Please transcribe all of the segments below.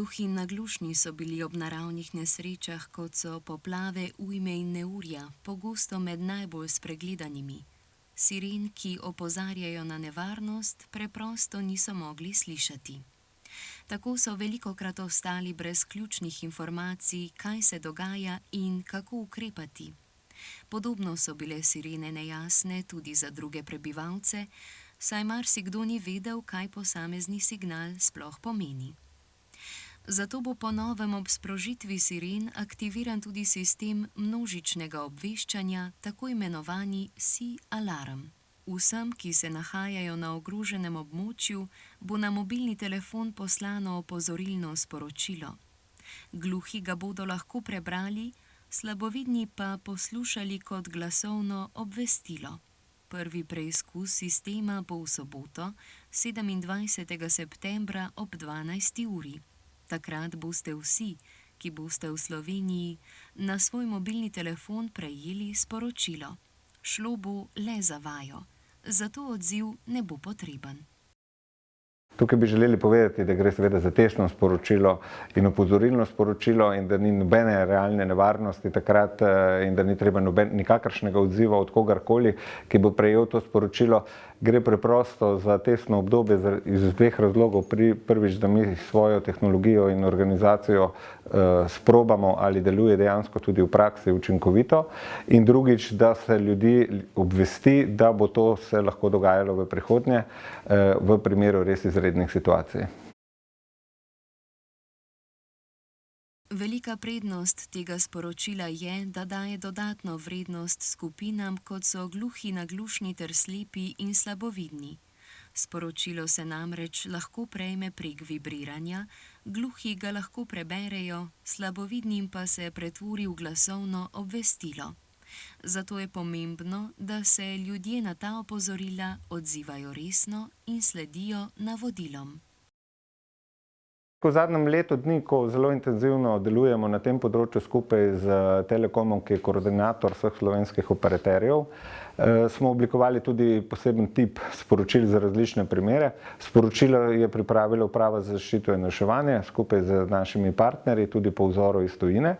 Gluhi in naglušni so bili ob naravnih nesrečah, kot so poplave, ujme in neurja, pogosto med najbolj spregledanimi. Siren, ki opozarjajo na nevarnost, preprosto niso mogli slišati. Tako so velikokrat ostali brez ključnih informacij, kaj se dogaja in kako ukrepati. Podobno so bile sirene nejasne tudi za druge prebivalce, saj marsikdo ni vedel, kaj posamezni signal sploh pomeni. Zato bo po novem ob sprožitvi siren aktiviran tudi sistem množičnega obveščanja, tako imenovani Sea Alarm. Vsem, ki se nahajajo na ogroženem območju, bo na mobilni telefon poslano opozorilno sporočilo. Gluhi ga bodo lahko prebrali, slabovidni pa poslušali kot glasovno obvestilo. Prvi preizkus sistema bo v soboto, 27. septembra ob 12. uri. Takrat boste vsi, ki boste v Sloveniji, na svoj mobilni telefon prejeli sporočilo. Šlo bo le za vajo, zato odziv ne bo potreben. Tukaj bi želeli povedati, da gre seveda za testno sporočilo in opozorilno sporočilo in da ni nobene realne nevarnosti takrat in da ni treba nikakršnega odziva od kogarkoli, ki bo prejel to sporočilo. Gre preprosto za testno obdobje iz dveh razlogov. Prvič, da mi svojo tehnologijo in organizacijo sprobamo, ali deluje dejansko tudi v praksi učinkovito, in drugič, da se ljudi obvesti, da bo to se lahko dogajalo v prihodnje v primeru res izrednih situacij. Velika prednost tega sporočila je, da daje dodatno vrednost skupinam, kot so gluhi, naglušni ter slepi in slabovidni. Sporočilo se namreč lahko prejme prek vibriranja, gluhi ga lahko preberejo, slabovidnim pa se pretvori v glasovno obvestilo. Zato je pomembno, da se ljudje na ta opozorila odzivajo resno in sledijo navodilom. V zadnjem letu dni, ko zelo intenzivno delujemo na tem področju skupaj z Telekomom, ki je koordinator vseh slovenskih operaterjev, smo oblikovali tudi poseben tip sporočil za različne primere. Sporočilo je pripravila Uprava za zaščito in reševanje skupaj z našimi partnerji, tudi po vzoru iz tujine.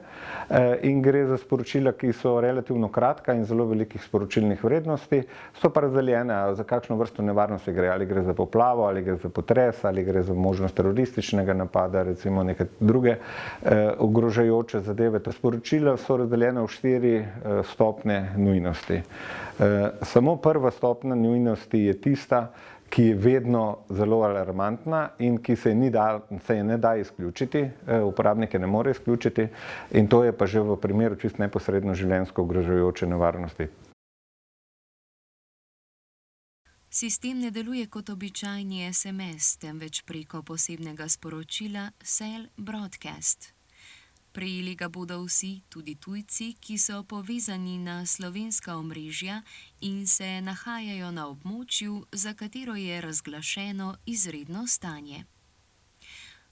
In gre za sporočila, ki so relativno kratka in zelo velikih sporočilnih vrednosti, so pa razdeljene, za kakšno vrsto nevarnosti gre, ali gre za poplavo, ali gre za potres, ali gre za možnost terorističnega napada, recimo neke druge ogrožajoče zadeve. Sporočila so razdeljene v 4 stopnje nujnosti. Samo prva stopnja nujnosti je tista, ki je vedno zelo alarmantna in ki se je ne da izključiti, uporabnike ne more izključiti, in to je pa že v primeru čisto neposredno življenjsko ogrožajoče nevarnosti. Sistem ne deluje kot običajni SMS, temveč preko posebnega sporočila Cell Broadcast. Prejeli ga bodo vsi, tudi tujci, ki so povezani na slovenska omrežja in se nahajajo na območju, za katero je razglašeno izredno stanje.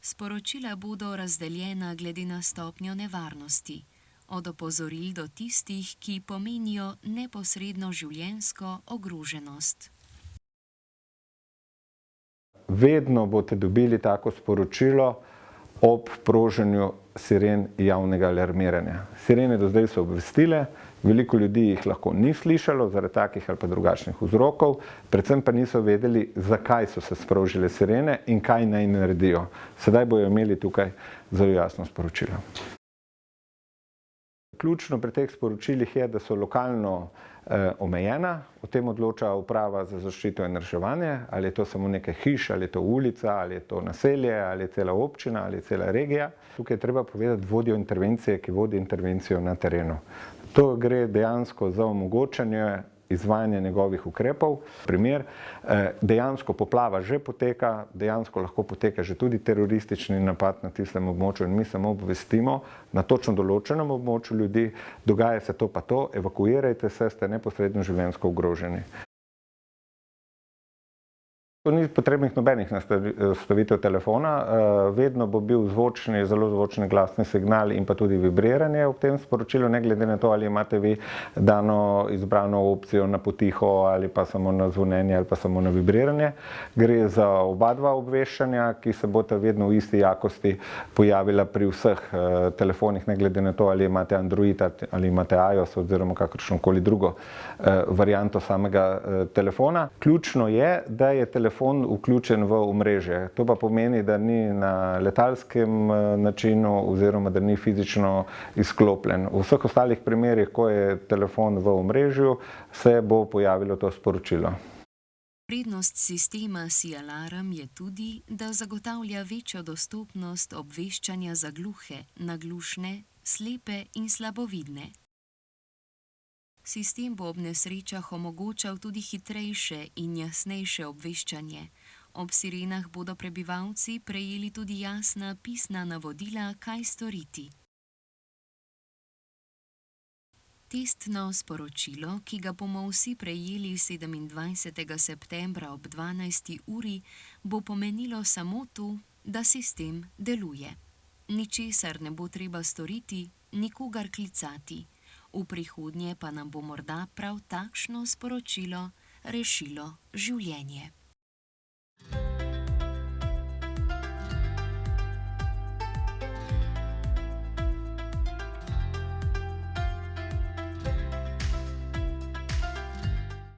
Sporočila bodo razdeljena glede na stopnjo nevarnosti, od opozoril do tistih, ki pomenijo neposredno življenjsko ogroženost. Vedno boste dobili tako sporočilo ob proženju siren javnega alarmiranja. Sirene do zdaj so obvestile, veliko ljudi jih lahko ni slišalo zaradi takih ali pa drugačnih vzrokov, predvsem pa niso vedeli, zakaj so se sprožile sirene in kaj naj naredijo. Sedaj bojo imeli tukaj zelo jasno sporočilo. Ključno pri teh sporočilih je, da so lokalno omejena. O tem odloča Uprava za zaščito in reševanje, ali je to samo nekaj hiš, ali je to ulica, ali je to naselje, ali je cela občina, ali je cela regija. Tukaj je treba povedati vodjo intervencije, ki vodi intervencijo na terenu. To gre dejansko za omogočanje izvajanja njegovih ukrepov. Primer, dejansko poplava že poteka, dejansko lahko poteka že tudi teroristični napad na tistem območju in mi samo obvestimo na točno določenem območju ljudi, dogaja se to pa to, evakuirajte se, ste neposredno življenjsko ogroženi. To ni potrebnih nobenih nastavitev telefona, vedno bo bil zvočni, zelo zvočni glasni signal in pa tudi vibriranje v tem sporočilu, ne glede na to, ali imate vi dano izbrano opcijo na potiho ali pa samo na zvonjenje ali pa samo na vibriranje. Gre za oba dva obveščanja, ki se bosta vedno v isti jakosti pojavila pri vseh telefonih, ne glede na to, ali imate Android ali imate iOS oziroma kakršnokoli drugo varianto samega telefona. Ključno je, da je telefon vključen v omrežje. To pa pomeni, da ni na letalskem načinu oziroma da ni fizično izklopljen. V vseh ostalih primerih, ko je telefon v omrežju, se bo pojavilo to sporočilo. Prednost sistema SeeAlarm je tudi, da zagotavlja večjo dostopnost obveščanja za gluhe, naglušne, slepe in slabovidne. Sistem bo ob nesrečah omogočal tudi hitrejše in jasnejše obveščanje. Ob sirenah bodo prebivalci prejeli tudi jasna pisna navodila, kaj storiti. Testno sporočilo, ki ga bomo vsi prejeli 27. septembra ob 12. uri, bo pomenilo samo to, da sistem deluje. Ničesar ne bo treba storiti, nikogar klicati. V prihodnje pa nam bo morda prav takšno sporočilo rešilo življenje.